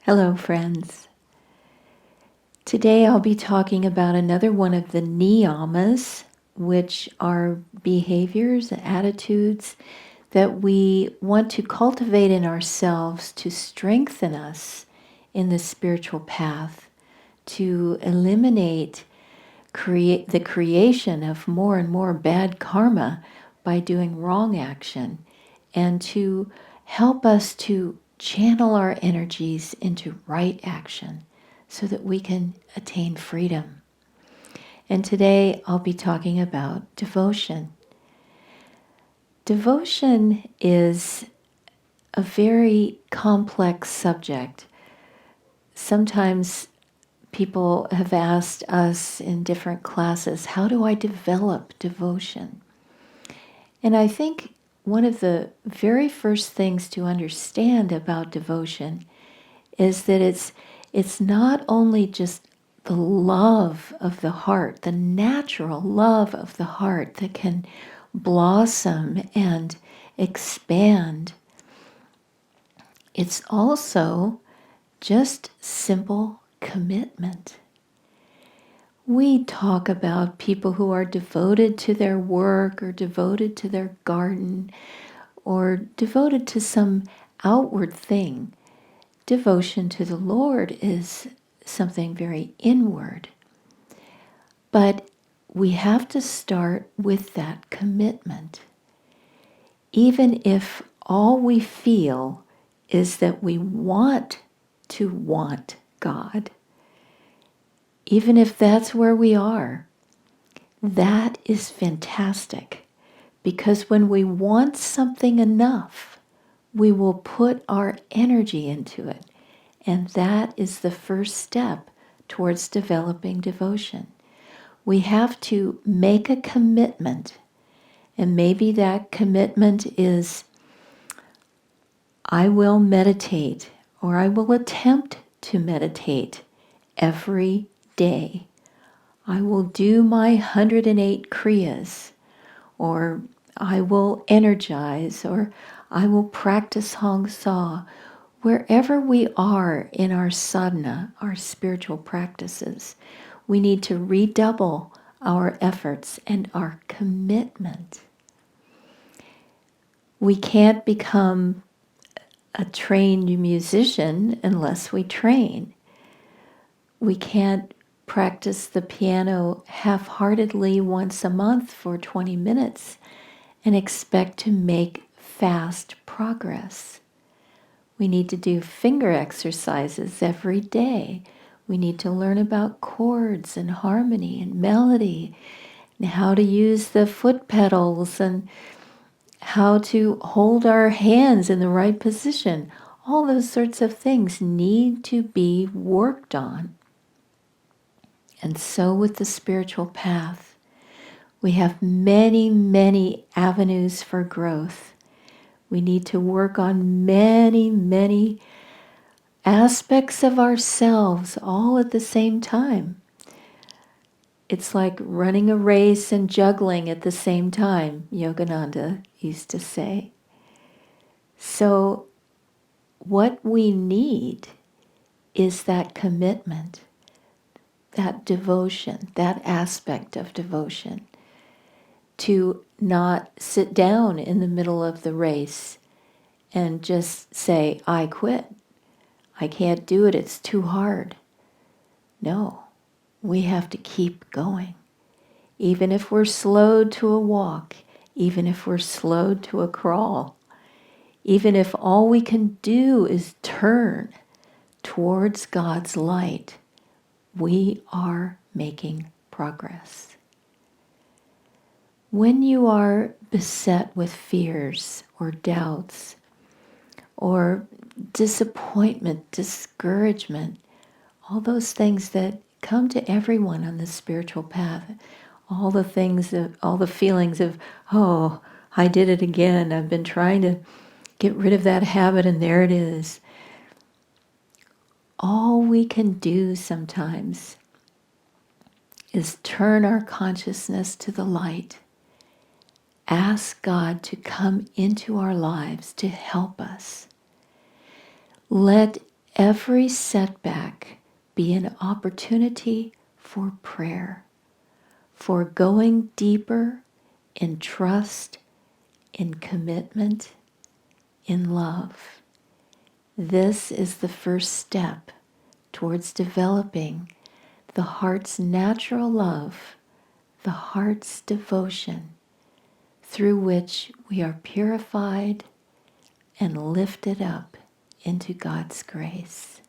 Hello, friends. Today I'll be talking about another one of the niyamas, which are behaviors and attitudes that we want to cultivate in ourselves to strengthen us in the spiritual path, to eliminate the creation of more and more bad karma by doing wrong action, and to help us to channel our energies into right action so that we can attain freedom. And today I'll be talking about devotion. Devotion is a very complex subject. Sometimes people have asked us in different classes, how do I develop devotion? And I think one of the very first things to understand about devotion is that it's not only just the love of the heart, the natural love of the heart that can blossom and expand. It's also just simple commitment. We talk about people who are devoted to their work or devoted to their garden or devoted to some outward thing. Devotion to the Lord is something very inward. But we have to start with that commitment. Even if all we feel is that we want to want God, even if that's where we are, that is fantastic. Because when we want something enough, we will put our energy into it. And that is the first step towards developing devotion. We have to make a commitment. And maybe that commitment is, I will meditate, or I will attempt to meditate every day. I will do my 108 kriyas, or I will energize, or I will practice Hong Sa. Wherever we are in our sadhana, our spiritual practices, we need to redouble our efforts and our commitment. We can't become a trained musician unless we train. We can't practice the piano half-heartedly once a month for 20 minutes and expect to make fast progress. We need to do finger exercises every day. We need to learn about chords and harmony and melody and how to use the foot pedals and how to hold our hands in the right position. All those sorts of things need to be worked on. And so with the spiritual path, we have many, many avenues for growth. We need to work on many, many aspects of ourselves all at the same time. It's like running a race and juggling at the same time, Yogananda used to say. So what we need is that commitment, that devotion, that aspect of devotion, to not sit down in the middle of the race and just say, I quit. I can't do it. It's too hard. No. We have to keep going. Even if we're slowed to a walk, even if we're slowed to a crawl, even if all we can do is turn towards God's light, we are making progress. When you are beset with fears or doubts or disappointment, discouragement, all those things that come to everyone on the spiritual path. All the feelings of, oh, I did it again. I've been trying to get rid of that habit and there it is. All we can do sometimes is turn our consciousness to the light. Ask God to come into our lives to help us. Let every setback be an opportunity for prayer, for going deeper in trust, in commitment, in love. This is the first step towards developing the heart's natural love, the heart's devotion, through which we are purified and lifted up into God's grace.